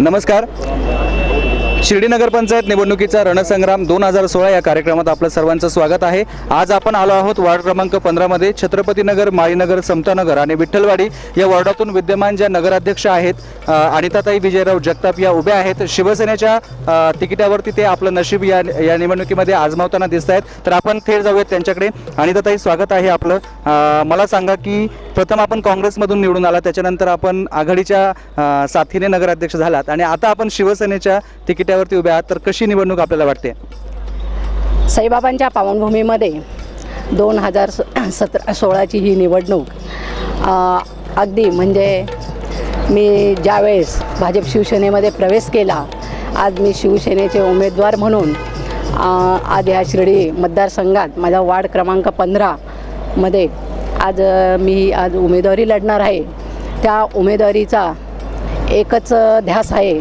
नमस्कार. शिर्डी नगरपंचायत निवडणुकीचा रणसंग्राम 2016 या कार्यक्रमात आपलं सर्वांचं स्वागत आहे. आज आपण आलो आहोत वार्ड क्रमांक 15 मध्ये छत्रपतीनगर, माळीनगर, समतानगर आणि विठ्ठलवाडी या वॉर्डातून विद्यमान ज्या नगराध्यक्ष आहेत अनिताताई विजयराव जगताप या उभ्या आहेत. शिवसेनेच्या तिकिटावरती ते आपलं नशीब या निवडणुकीमध्ये आजमावताना दिसत आहेत. तर आपण थेट जाऊयात त्यांच्याकडे. अनिताताई, स्वागत आहे आपलं. मला सांगा की प्रथम आपण काँग्रेसमधून निवडून आला, त्याच्यानंतर आपण आघाडीच्या साथीने नगराध्यक्ष झालात आणि आता आपण शिवसेनेच्या तिकिटावरती उभे आहात. तर कशी निवडणूक आपल्याला वाटते? साईबाबांच्या पावनभूमीमध्ये 2016ची ही निवडणूक अगदी म्हणजे मी ज्यावेळेस भाजप शिवसेनेमध्ये प्रवेश केला, आज मी शिवसेनेचे उमेदवार म्हणून आज ह्या शिर्डी मतदारसंघात माझा वार्ड क्रमांक 15 मध्ये आज मी उमेदवारी लढणार आहे. त्या उमेदवारीचा एकच ध्यास आहे.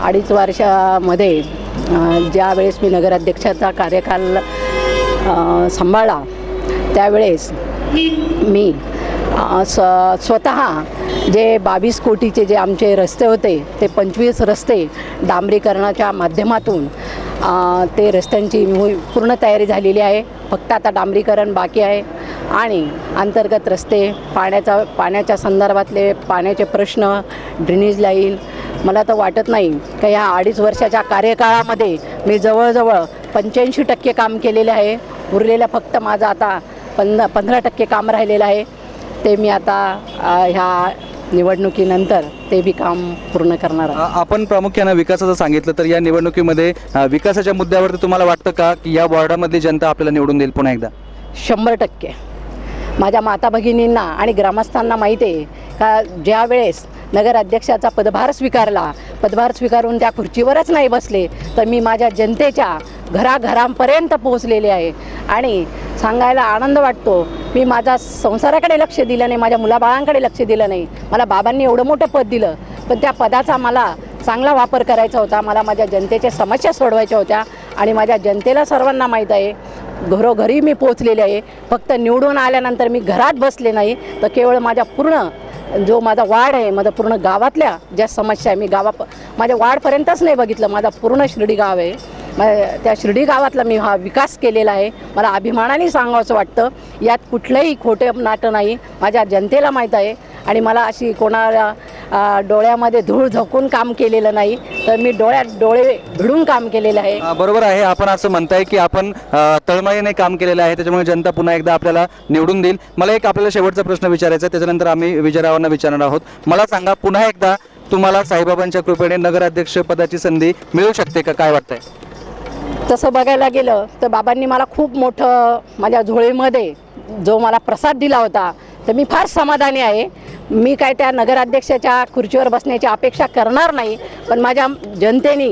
2.5 वर्षामध्ये ज्यावेळेस मी नगराध्यक्षाचा कार्यकाल सांभाळला त्यावेळेस मी स्वतः जे 22 कोटीचे जे आमचे रस्ते होते ते 25 रस्ते डांबरीकरणाच्या माध्यमातून ते रस्त्यांची पूर्ण तयारी झालेली आहे. फक्त आता डांबरीकरण बाकी आहे आणि अंतर्गत रस्ते, पाण्याच्या संदर्भातले पाण्याचे प्रश्न, ड्रेनेज लाईन, मला तर वाटत नाही का ह्या 2.5 वर्षाच्या कार्यकाळामध्ये मी जवळजवळ 85% काम केलेले आहे. उरलेलं फक्त माझं आता 15% काम राहिलेलं आहे. ते मी आता ह्या निवडणुकीनंतर ते बी काम पूर्ण करणार आहे. आपण प्रामुख्याने विकासाचं सांगितलं, तर या निवडणुकीमध्ये विकासाच्या मुद्द्यावरती तुम्हाला वाटतं का की या वॉर्डामधली जनता आपल्याला निवडून देईल पुन्हा एकदा? 100%. माझ्या माता भगिनींना आणि ग्रामस्थांना माहिती आहे का ज्या वेळेस नगराध्यक्षाचा पदभार स्वीकारून त्या खुर्चीवरच नाही बसले तर मी माझ्या जनतेच्या घराघरांपर्यंत पोहोचलेले आहे. आणि सांगायला आनंद वाटतो, मी माझ्या संसाराकडे लक्ष दिलं नाही, माझ्या मुलाबाळांकडे लक्ष दिलं नाही. मला बाबांनी एवढं मोठं पद दिलं, पण त्या पदाचा मला चांगला वापर करायचा होता. मला माझ्या जनतेच्या समस्या सोडवायच्या होत्या आणि माझ्या जनतेला सर्वांना माहीत आहे घरोघरी मी पोहोचलेले आहे. फक्त निवडून आल्यानंतर मी घरात बसले नाही, तर केवळ माझ्या पूर्ण जो माझा वार्ड आहे, माझा पूर्ण गावातल्या ज्या समस्या आहे, मी माझ्या वार्डपर्यंतच नाही बघितलं, माझा पूर्ण शिर्डी गाव आहे. त्या शिर्डी गावातला मी हा विकास केलेला आहे. मला अभिमानाने सांगावंसं वाटतं, यात कुठलंही खोटे नाटं नाही. माझ्या जनतेला माहीत आहे आणि मला अशी कोणाला डोळ्यामध्ये धूळ झोकून काम केलेलं नाही, तर मी डोळे भिडून काम केलेलं आहे. बरोबर आहे. आपण असं म्हणताय की आपण तळमळीने काम केलेलं आहे, त्याच्यामुळे जनता पुन्हा एकदा आपल्याला निवडून देईल. मला एक आपल्याला शेवटचा प्रश्न विचारायचा आहे, त्याच्यानंतर आम्ही विजयरावांना विचारणार आहोत. मला सांगा, पुन्हा एकदा तुम्हाला साईबाबांच्या कृपेने नगराध्यक्ष पदाची संधी मिळू शकते का? काय वाटतंय? तसं बघायला गेलं तर बाबांनी मला खूप मोठं माझ्या झोळीमध्ये जो मला प्रसाद दिला होता, तर मी फार समाधानी आहे. मी काय त्या नगराध्यक्षाच्या खुर्चीवर बसण्याची अपेक्षा करणार नाही, पण माझ्या जनतेने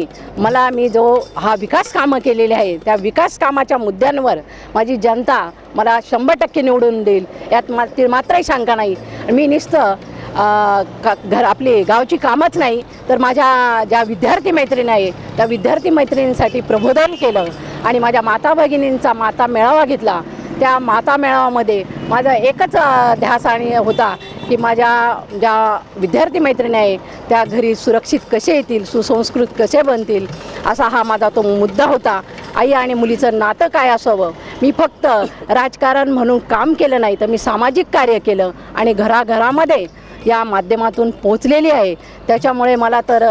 मी जो हा विकास कामं केलेले आहे, त्या विकास कामाच्या मुद्द्यांवर माझी जनता मला 100% निवडून देईल, यात मात्रही शंका नाही. मी नुसतं आपली गावची कामच नाही, तर माझ्या ज्या विद्यार्थी मैत्रिणी आहे त्या विद्यार्थी मैत्रिणींसाठी प्रबोधन केलं आणि माझ्या माता भगिनींचा माता मेळावा घेतला. त्या माता मेळाव्यामध्ये माझा एकच ध्यास आणि होता की माझ्या ज्या विद्यार्थी मैत्रिणी आहे त्या घरी सुरक्षित कसे येतील, सुसंस्कृत कसे बनतील, असा हा माझा तो मुद्दा होता. आई आणि मुलीचं नातं काय असावं. मी फक्त राजकारण म्हणून काम केलं नाही, तर मी सामाजिक कार्य केलं आणि घराघरामध्ये या माध्यमातून पोचलेली आहे. त्याच्यामुळे मला तर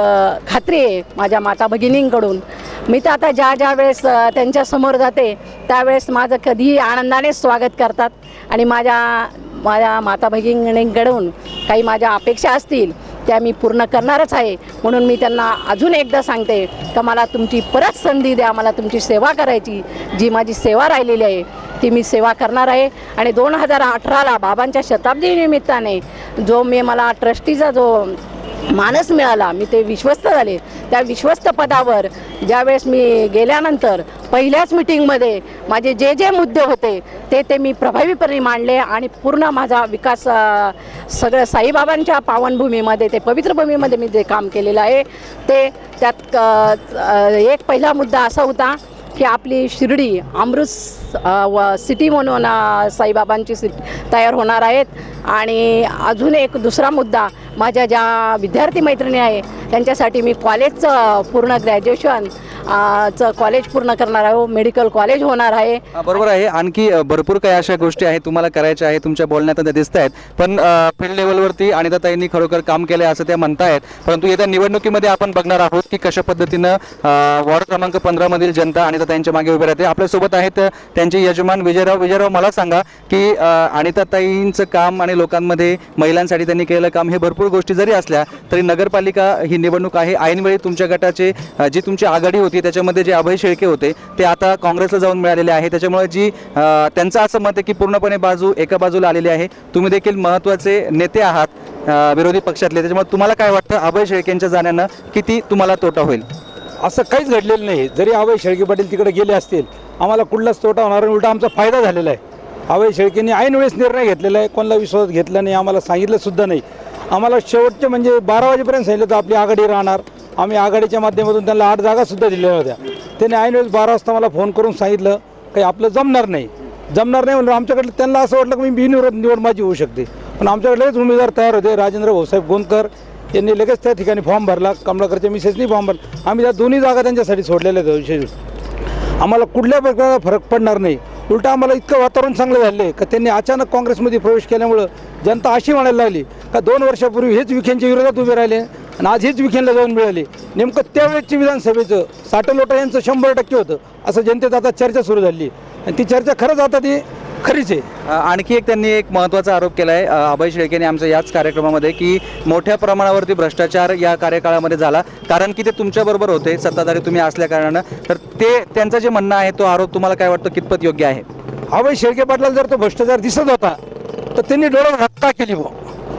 खात्री आहे माझ्या माता भगिनींकडून. मी तर आता ज्या वेळेस त्यांच्यासमोर जाते त्यावेळेस माझं कधीही आनंदाने स्वागत करतात आणि माझ्या माता भगिनींकडून काही माझ्या अपेक्षा असतील त्या मी पूर्ण करणारच आहे. म्हणून मी त्यांना अजून एकदा सांगते का मला तुमची परत संधी द्या, मला तुमची सेवा करायची. जी माझी सेवा राहिलेली आहे ती मी सेवा करणार आहे. आणि 2018ला बाबांच्या शताब्दी निमित्ताने जो मला ट्रस्टीचा जो मानस मिळाला, मी ते विश्वस्त झाले. त्या विश्वस्त पदावर ज्यावेळेस मी गेल्यानंतर पहिल्याच मीटिंगमध्ये माझे जे मुद्दे होते ते मी प्रभावीपणे मांडले आणि पूर्ण माझा विकास सगळं साईबाबांच्या पावनभूमीमध्ये, ते पवित्र भूमीमध्ये मी जे काम केलेलं आहे ते त्यात एक पहिला मुद्दा असा होता की आपली शिर्डी अमृत सिटी म्हणून साईबाबांची तयार होणार आहेत. आणि अजून एक दुसरा मुद्दा माझ्या ज्या विद्यार्थी मैत्रिणी आहे त्यांच्यासाठी मी कॉलेजचं पूर्ण ग्रॅज्युएशन चं कॉलेज पूर्ण करणार आहे, मेडिकल कॉलेज होणार आहे. बरोबर आहे. आणखी भरपूर काही अशा गोष्टी आहेत तुम्हाला करायच्या आहे, तुमच्या बोलण्यात त्या दिसत आहेत. पण फील्ड लेवलवरती अनिताताईंनी खरोखर काम केलं आहे असं त्या म्हणतायत. परंतु येत्या निवडणुकीमध्ये आपण बघणार आहोत की कशा पद्धतीनं वॉर्ड क्रमांक 15 मधील जनता अनिताताईंच्या मागे उभे राहते. आपल्यासोबत आहेत त्यांचे यजमान विजयराव. मला सांगा की अनिताताईंचं काम आणि लोकांमध्ये महिलांसाठी त्यांनी केलेलं काम हे भरपूर गोष्टी जरी असल्या तरी नगरपालिका ही निवडणूक आहे. ऐनवेळी तुमच्या गटाचे जी तुमची आघाडी होती त्याच्यामध्ये जे अभय शेळके होते ते आता काँग्रेसला जाऊन मिळालेले आहे. त्याच्यामुळे जी त्यांचं असं मत आहे की पूर्णपणे बाजू एका बाजूला आलेली आहे. तुम्ही देखील महत्त्वाचे नेते आहात विरोधी पक्षातले, त्याच्यामुळे तुम्हाला काय वाटतं अभय शेळकेंच्या जाण्यानं किती तुम्हाला तोटा होईल? असं काहीच घडलेलं नाही. जरी अभय शेळके पाटील तिकडे गेले असतील आम्हाला कुठलाच तोटा होणार नाही, उलटा आमचा फायदा झालेला आहे. अभय शेळकेंनी ऐन वेळेस निर्णय घेतलेला आहे, कोणाला विश्वास घेतला नाही, आम्हाला सांगितलंसुद्धा नाही. आम्हाला शेवटचे म्हणजे 12 वाजेपर्यंत सांगितलं तर आपली आघाडी राहणार. आम्ही आघाडीच्या माध्यमातून त्यांना 8 जागासुद्धा दिलेल्या होत्या. त्यांनी ऐन वेळेस 12 वाजता मला फोन करून सांगितलं काही आपलं जमणार नाही म्हणून आमच्याकडे त्यांना असं वाटलं की मी बिनविरोध निवड माझी होऊ शकते. पण आमच्याकडे लगेच उमेदवार तयार होते. राजेंद्र भाऊसाहेब गोंदकर यांनी लगेच त्या ठिकाणी फॉर्म भरला, कमलाकरच्या मिसेसनी फॉर्म भरला. आम्ही त्या दोन्ही जागा त्यांच्यासाठी सोडलेल्या आहेत. विशेष आम्हाला कुठल्या प्रकारचा फरक पडणार नाही. उलटा आम्हाला इतकं वातावरण चांगलं झालं आहे का त्यांनी अचानक काँग्रेसमध्ये प्रवेश केल्यामुळं जनता अशी म्हणायला लागली का 2 वर्षापूर्वी हेच विखेंच्या विरोधात उभे राहिले आणि आज हेच विखेंना जाऊन मिळाले. नेमकं त्यावेळेसची विधानसभेचं साठलोटा यांचं 100% होतं असं जनतेत आता चर्चा सुरू झाली आणि ती चर्चा खरंच आता ती खरीच आहे. आणखी एक त्यांनी एक महत्त्वाचा आरोप केला आहे अभय शेळकेने आमच्या याच कार्यक्रमामध्ये की मोठ्या प्रमाणावरती भ्रष्टाचार या कार्यकाळामध्ये झाला, कारण की ते तुमच्याबरोबर होते, सत्ताधारी तुम्ही असल्या कारणानं. तर ते त्यांचं जे म्हणणं आहे तो आरोप तुम्हाला काय वाटतं कितपत योग्य आहे? अभय शेळके पाटलाला जर तो भ्रष्टाचार दिसत होता तर त्यांनी डोळ्यावर हत्या केली.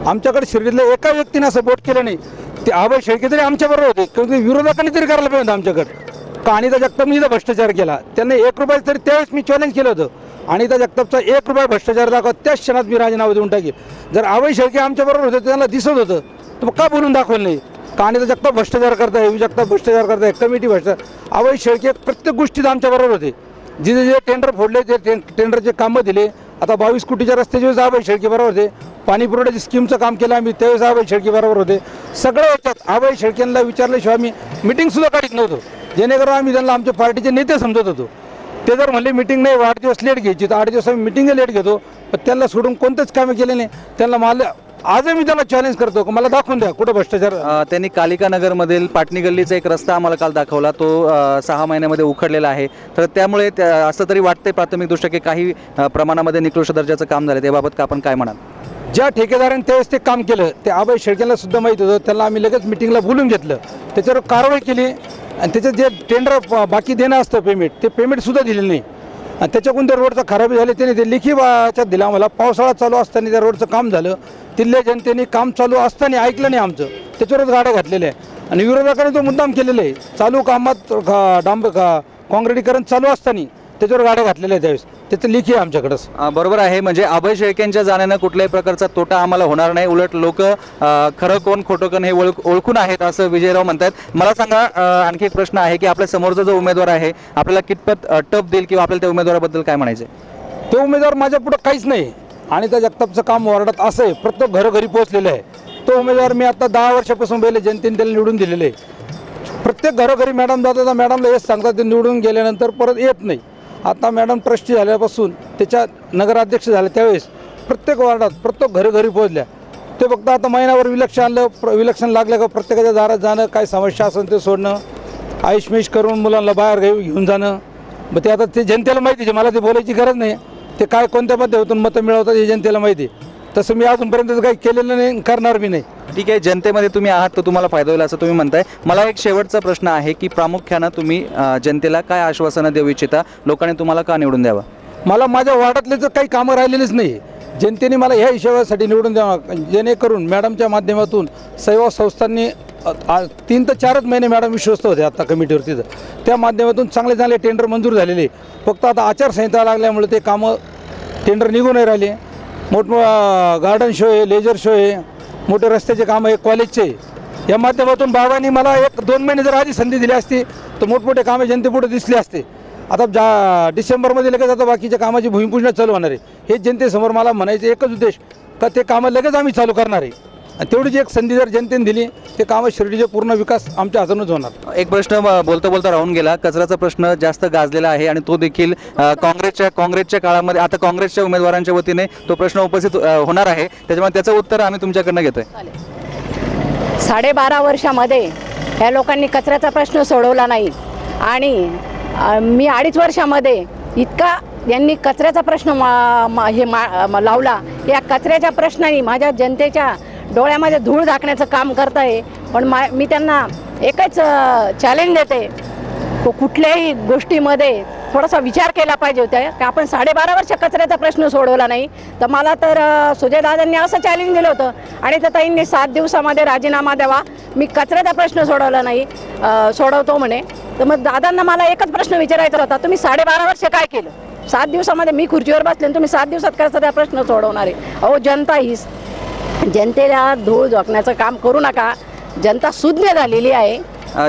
आमच्याकडे शिर्डीतल्या एका व्यक्तीने असं बोट केलं नाही. ते अभय शेळके तरी आमच्याबरोबर होते किंवा विरोधकांनी तरी करायला पाहिजे आमच्याकडे. का अनिता जगतापनी इथं भ्रष्टाचार केला त्यांनी 1 रुपया तरी त्यावेळेस मी चॅलेंज केलं होतं. अनिता जगतापचा 1 रुपया भ्रष्टाचार दाखवा त्याच क्षणात मी राजीनामा देऊन टाकेल. जर अभय शेळके आमच्याबरोबर होते त्यांना दिसत होतं तर मग का बोलून दाखवलं नाही? का अनिता जगताप भ्रष्टाचार करताय, जगताप भ्रष्टाचार करताय, कमिटी भ्रष्टाचार. अभय शेळके प्रत्येक गोष्टीत आमच्याबरोबर होते. जिथे जे टेंडर फोडले ते टेंडरचे कामं दिले. आता 22 कोटीच्या रस्त्याच्या वेळेस अभय शेळके बरोबर होते. पाणी पुरवठ्याची स्कीमचं काम केलं आम्ही त्यावेळेस अभय शेळके बरोबर होते. सगळं याच्यात अभय शेळकेंना विचारल्याशिवाय आम्ही मिटिंगसुद्धा काढत नव्हतो, जेणेकरून आम्ही त्यांना आमच्या पार्टीचे नेते समजत होतो. ते जर म्हणले मिटिंग नाही 8 दिवस लेट घ्यायची तर 8 दिवस आम्ही मिटिंग लेट घेतो. पण त्यांना सोडून कोणतेच कामं केले नाही. त्यांना मला आजही मी त्यांना चॅलेंज करतो की मला दाखवून द्या कुठं भ्रष्टाचार. त्यांनी कालिका नगरमधील पाटणी गल्लीचा एक रस्ता आम्हाला काल दाखवला, तो 6 महिन्यामध्ये उखडलेला आहे. तर त्यामुळे असं तरी वाटते प्राथमिकदृष्ट्या की काही प्रमाणामध्ये निकृष्ट दर्जाचं काम झालं. त्याबाबत का आपण काय म्हणाल? ज्या ठेकेदारांनी त्यावेळेस ते काम केलं ते अभय शेळकेला सुद्धा माहीत होतं. त्याला आम्ही लगेच मिटिंगला बोलून घेतलं, त्याच्यावर कारवाई केली आणि त्याचं जे टेंडर बाकी देणं असतं पेमेंट ते पेमेंटसुद्धा दिलेलं नाही. आणि त्याच्याकडून त्या रोडचं खराबी झाले त्याने ते लेखी वाच्यात दिलं आम्हाला. पावसाळा चालू असताना त्या रोडचं काम झालं. तिथल्या जनतेने काम चालू असताना ऐकलं नाही आमचं, त्याच्यावरच गाड्या घातलेल्या आहे. आणि विरोधकांनी तो मुद्दाम केलेलं आहे. चालू कामात काँक्रिटीकरण चालू असताना त्याच्यावर गाड्या घातलेल्या आहेत त्यावेळेस. त्याचं लेखी आहे आमच्याकडंच. बरोबर आहे. म्हणजे अभय शेळकेंच्या जाण्यानं कुठल्याही प्रकारचा तोटा आम्हाला होणार नाही. उलट लोक खरं कोण खोटं कोण हे ओळखून आहेत असं विजयराव म्हणतात. मला सांगा आणखी एक प्रश्न आहे की आपल्या समोरचा जो उमेदवार आहे आपल्याला कितपत टफ देईल किंवा आपल्याला त्या उमेदवाराबद्दल काय म्हणायचं? तो उमेदवार माझ्या पुढं काहीच नाही. आणि त्या जगतापचं काम वार्डात असं आहे प्रत्येक घरोघरी पोहोचलेलं आहे. तो उमेदवार मी आता 10 वर्षापासून पहिले जनतेने त्याला निवडून दिलेलं आहे. प्रत्येक घरोघरी मॅडम जातात, मॅडमला हेच सांगतात ते निवडून गेल्यानंतर परत येत नाही. आता मॅडम ट्रस्टी झाल्यापासून त्याच्या नगराध्यक्ष झाल्या त्यावेळेस प्रत्येक वार्डात प्रत्येक घरोघरी पोहोचल्या. ते फक्त आता महिनाभर विलक्षण लागलं का प्रत्येकाच्या दारात जाणं, काय समस्या असेल ते सोडणं, आईशमेश करून मुलांना बाहेर घेऊन जाणं. मग ते आता ते जनतेला माहिती आहे, मला ते बोलायची गरज नाही. ते काय कोणत्या पद्धतीतून मतं मिळवतात हे जनतेला माहिती आहे. तसं मी अजूनपर्यंत काही केलेलं नाही, करणार बी नाही. ठीक आहे, जनतेमध्ये तुम्ही आहात तर तुम्हाला फायदा होईल असं तुम्ही म्हणताय. मला एक शेवटचा प्रश्न आहे की प्रामुख्यानं तुम्ही जनतेला काय आश्वासनं देऊ इच्छिता? लोकांनी तुम्हाला का निवडून द्यावं? मला माझ्या वार्डातले तर काही कामं राहिलेलीच नाही. जनतेने मला ह्या हिशोबासाठी निवडून द्यावं जेणेकरून मॅडमच्या माध्यमातून सेवा संस्थांनी 3 ते 4 महिने मॅडम विश्वस्त होते आता कमिटीवर. तिथं त्या माध्यमातून चांगले टेंडर मंजूर झालेले. फक्त आता आचारसंहिता लागल्यामुळे ते कामं टेंडर निघून नाही राहिले. गार्डन शो आहे, लेजर शो आहे, मोठे रस्त्याचे काम आहे, कॉलेजचे. या माध्यमातून बाबांनी मला 1-2 महिने जर आधी संधी दिली असती तर मोठमोठे कामे जनतेपुढे दिसले असते. आता डिसेंबरमध्ये लगेच आता बाकीच्या कामाची भूमिपूजन चालू होणार आहे. हेच जनतेसमोर मला म्हणायचं एकच उद्देश का ते कामं लगेच आम्ही चालू करणार आहे. आणि तेवढी जी एक संधी जर जनतेने दिली ते कामं शिर्डीचे पूर्ण विकास आमच्या हातूनच होणार. एक प्रश्न बोलता बोलता राहून गेला. कचऱ्याचा प्रश्न जास्त गाजलेला आहे आणि तो देखील काँग्रेसच्या काळामध्ये आता काँग्रेसच्या उमेदवारांच्या वतीने तो प्रश्न उपस्थित होणार आहे, त्याच्यामुळे त्याचं उत्तर आम्ही तुमच्याकडनं घेतोय. 12.5 वर्षामध्ये ह्या लोकांनी कचऱ्याचा प्रश्न सोडवला नाही आणि मी 2.5 वर्षामध्ये इतका यांनी कचऱ्याचा प्रश्न लावला. या कचऱ्याच्या प्रश्नाने माझ्या जनतेच्या डोळ्यामध्ये धूळ झाकण्याचं काम करत आहे. पण मी त्यांना एकच चॅलेंज देते, कुठल्याही गोष्टीमध्ये थोडासा विचार केला पाहिजे होता की आपण 12.5 वर्ष कचऱ्याचा प्रश्न सोडवला नाही. तर मला तर सुजयदादांनी असं चॅलेंज दिलं होतं आणि त्या ताईंनी 7 दिवसामध्ये राजीनामा द्यावा, मी कचऱ्याचा प्रश्न सोडवला नाही, सोडवतो म्हणे. तर मग दादांना मला एकच प्रश्न विचारायचा होता, तुम्ही 12.5 वर्ष काय केलं? 7 दिवसामध्ये मी खुर्चीवर बसले आणि तुम्ही 7 दिवसात कचऱ्याचा प्रश्न सोडवणार आहे? अहो, जनता ही जनतेला धूळ झोकण्याचं काम करू नका. जनता सुज्ञ झालेली आहे.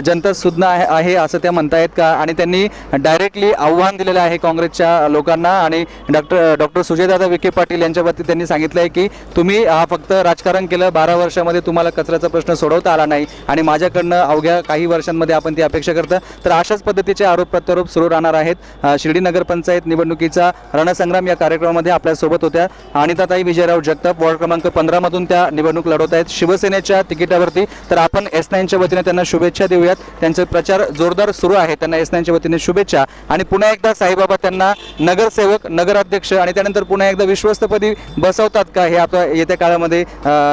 जनता सुज्ञ आहे असं त्या म्हणतायत का? आणि त्यांनी डायरेक्टली आव्हान दिलेलं आहे काँग्रेसच्या लोकांना आणि डॉक्टर सुजयदादा विखे पाटील यांच्या बाबतीत त्यांनी सांगितलं आहे की तुम्ही फक्त राजकारण केलं, 12 वर्षामध्ये तुम्हाला कचऱ्याचा प्रश्न सोडवता आला नाही आणि माझ्याकडनं अवघ्या काही वर्षांमध्ये आपण ती अपेक्षा करता. तर अशाच पद्धतीचे आरोप प्रत्यारोप सुरू राहणार आहेत. शिर्डी नगरपंचायत निवडणुकीचा रणसंग्राम या कार्यक्रमामध्ये आपल्यासोबत होत्या अनिताताई विजयराव जगताप, वॉर्ड क्रमांक 15 मधून त्या निवडणूक लढवत आहेत शिवसेनेच्या तिकिटावरती. तर आपण S9च्या वतीने त्यांना शुभेच्छा देऊयात. त्यांचा प्रचार जोरदार सुरू आहे. त्यांना S9च्या वतीने शुभेच्छा आणि पुन्हा एकदा साईबाबा त्यांना नगरसेवक, नगराध्यक्ष आणि त्यानंतर पुन्हा एकदा विश्वस्तपदी बसवतात का हे आता येत्या काळामध्ये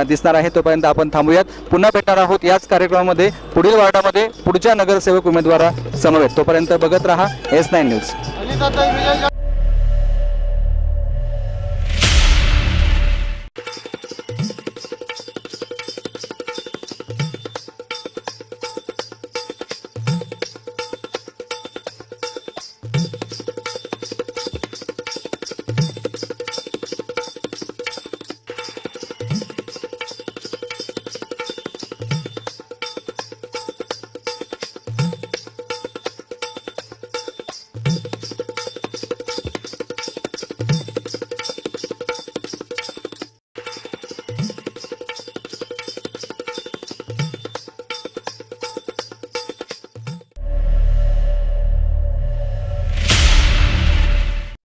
दिसणार आहे. तोपर्यंत आपण थांबूयात. पुन्हा भेटणार आहोत याच कार्यक्रमामध्ये पुढील वार्डामध्ये पुढच्या नगरसेवक उमेदवारा समवेत. तोपर्यंत बघत रहा S9 न्यूज.